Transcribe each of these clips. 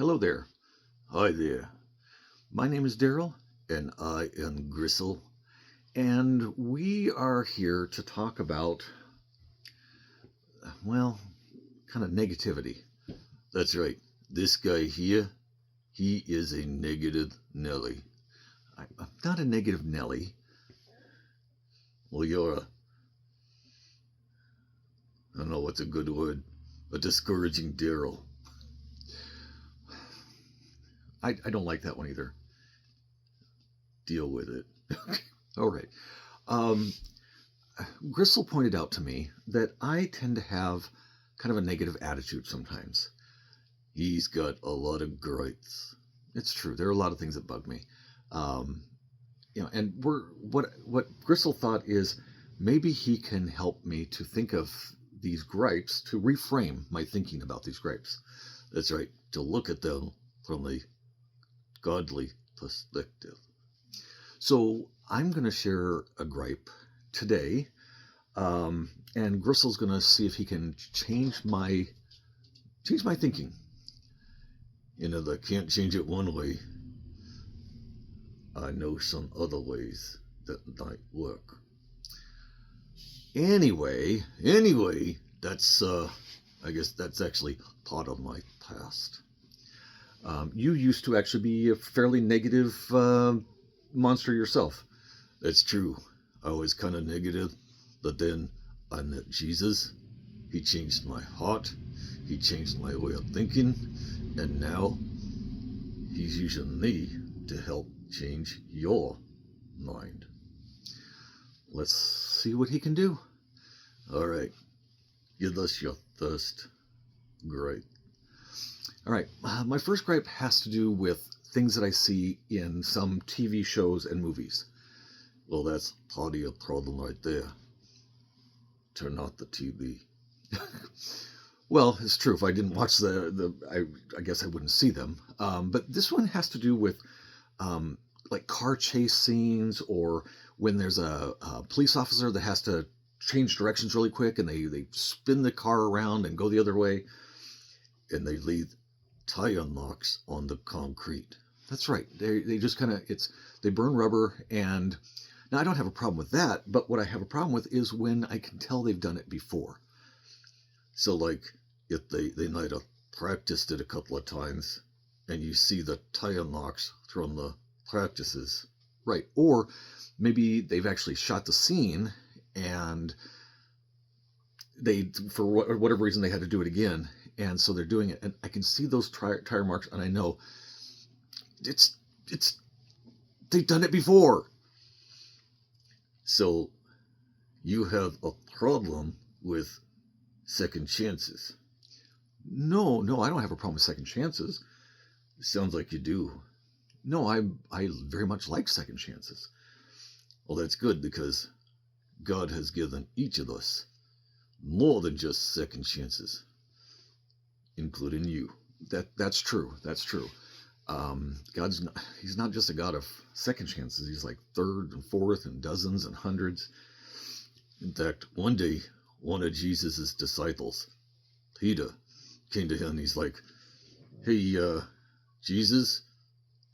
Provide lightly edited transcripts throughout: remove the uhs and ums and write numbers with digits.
Hello there. Hi there. My name is Daryl, and I am Gristle, and we are here to talk about, well, kind of negativity. That's right. This guy here, he is a negative Nelly. I'm not a negative Nelly. Well, I don't know what's a good word, a discouraging Daryl. I don't like that one either. Deal with it. All right. Um, Gristle pointed out to me that I tend to have kind of a negative attitude sometimes. He's got a lot of gripes. It's true. There are a lot of things that bug me. And what Gristle thought is maybe he can help me to think of these gripes, to reframe my thinking about these gripes. That's right. To look at them from a godly perspective. So I'm going to share a gripe today, and Gristle's going to see if he can change my thinking. You know, I can't change it one way. I know some other ways that might work. Anyway, that's I guess that's actually part of my past. You used to actually be a fairly negative monster yourself. That's true. I was kind of negative, but then I met Jesus. He changed my heart. He changed my way of thinking. And now he's using me to help change your mind. Let's see what he can do. All right. Give us your first gripe. All right. My first gripe has to do with things that I see in some TV shows and movies. Well, that's part of your problem right there. Turn off the TV. Well, it's true. If I didn't watch I guess I wouldn't see them. But this one has to do with like car chase scenes, or when there's a police officer that has to change directions really quick, and they spin the car around and go the other way, and they leave tire marks on the concrete. That's right. They just kind of, they burn rubber. And now I don't have a problem with that, but what I have a problem with is when I can tell they've done it before. So like if they might have practiced it a couple of times and you see the tire marks from the practices. Right. Or maybe they've actually shot the scene and for whatever reason, they had to do it again. And so they're doing it, and I can see those tire marks, and I know they've done it before. So you have a problem with second chances. No, I don't have a problem with second chances. It sounds like you do. No, I very much like second chances. Well, that's good, because God has given each of us more than just second chances, including you. That's true. That's true. He's not just a God of second chances. He's like third and fourth and dozens and hundreds. In fact, one day, one of Jesus's disciples, Peter, came to him and he's like, "Hey, Jesus,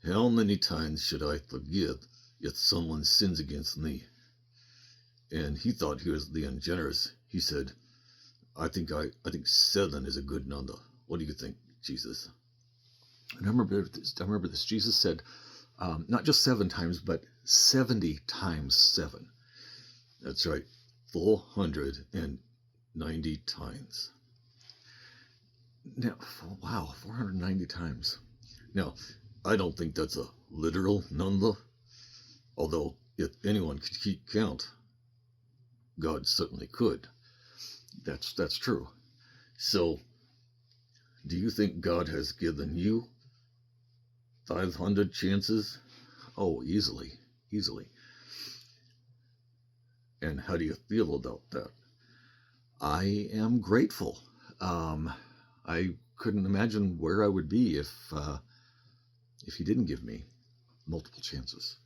how many times should I forgive if someone sins against me?" And he thought he was being generous. He said, I think 7 is a good number. What do you think, Jesus? And I remember this. Jesus said, not just 7 times, but 70 times 7. That's right, 490 times. Now, wow, 490 times. Now, I don't think that's a literal number, although if anyone could keep count, God certainly could. That's true. So, do you think God has given you 500 chances? Oh, easily. And how do you feel about that? I am grateful. I couldn't imagine where I would be if he didn't give me multiple chances.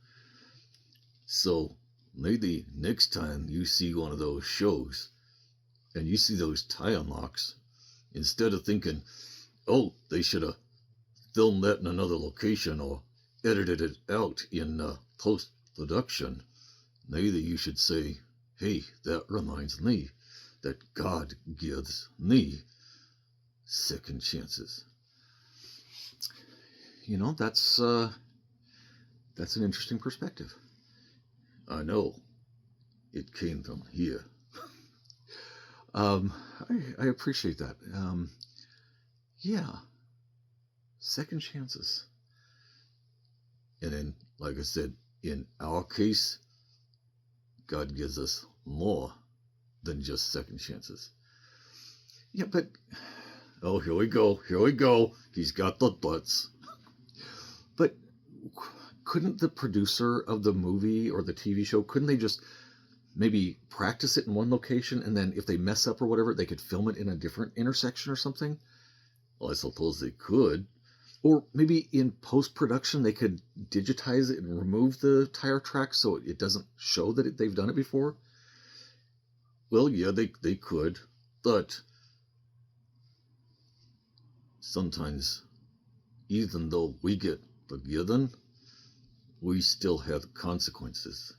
So maybe next time you see one of those shows and you see those tire marks, instead of thinking, oh, they should have filmed that in another location or edited it out in post-production, maybe you should say, hey, that reminds me that God gives me second chances. You know, that's an interesting perspective. I know it came from here. I appreciate that. Yeah, second chances. And then, like I said, in our case, God gives us more than just second chances. Yeah, but, oh, here we go. He's got the butts. But couldn't the producer of the movie or the TV show, couldn't they just maybe practice it in one location, and then if they mess up or whatever, they could film it in a different intersection or something? Well, I suppose they could. Or maybe in post-production, they could digitize it and remove the tire tracks so it doesn't show that they've done it before. Well, yeah, they could. But sometimes, even though we get forgiven, we still have consequences.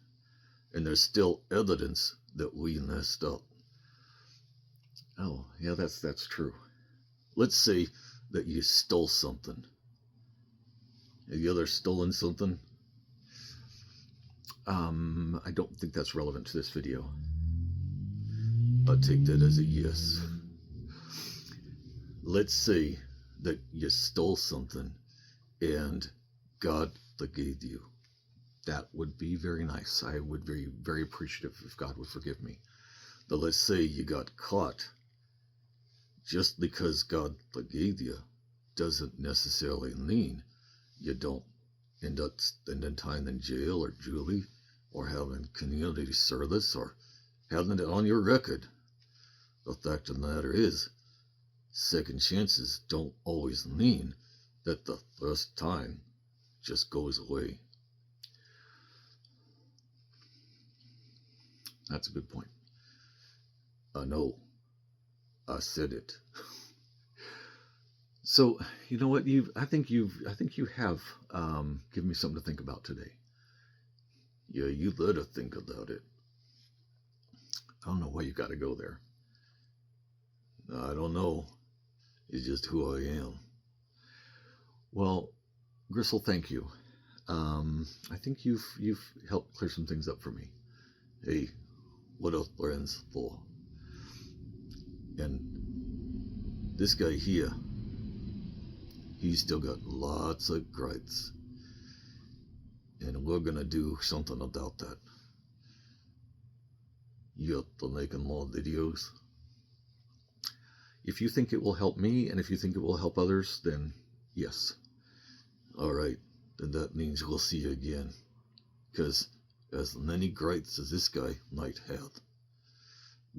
And there's still evidence that we messed up. Oh, yeah, that's true. Let's say that you stole something. Have you ever stolen something? I don't think that's relevant to this video. I'll take that as a yes. Let's say that you stole something and God forgave you. That would be very nice. I would be very appreciative if God would forgive me. But let's say you got caught. Just because God forgave you doesn't necessarily mean you don't end up spending time in jail or juvie or having community service or having it on your record. The fact of the matter is, second chances don't always mean that the first time just goes away. That's a good point. I know. I said it. So, you know what? I think you have given me something to think about today. Yeah, you better think about it. I don't know why you got to go there. I don't know. It's just who I am. Well, Gristle, thank you. I think you've helped clear some things up for me. Hey, what are friends for? And this guy here, he's still got lots of gripes. And we're going to do something about that. You up for making more videos? If you think it will help me, and if you think it will help others, then yes. Alright, then that means we'll see you again. Because as many gripes as this guy might have,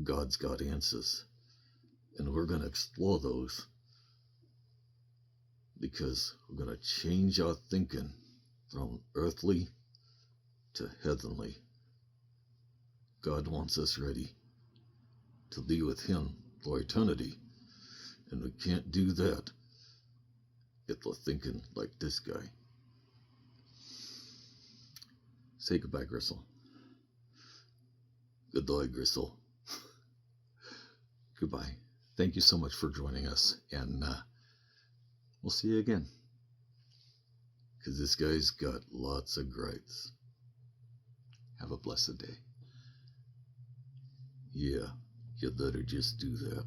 God's got answers. And we're going to explore those. Because we're going to change our thinking from earthly to heavenly. God wants us ready to be with Him for eternity. And we can't do that if we're thinking like this guy. Say goodbye, Gristle. Goodbye, Gristle. Goodbye. Thank you so much for joining us, and we'll see you again. Because this guy's got lots of gripes. Have a blessed day. Yeah, you better just do that.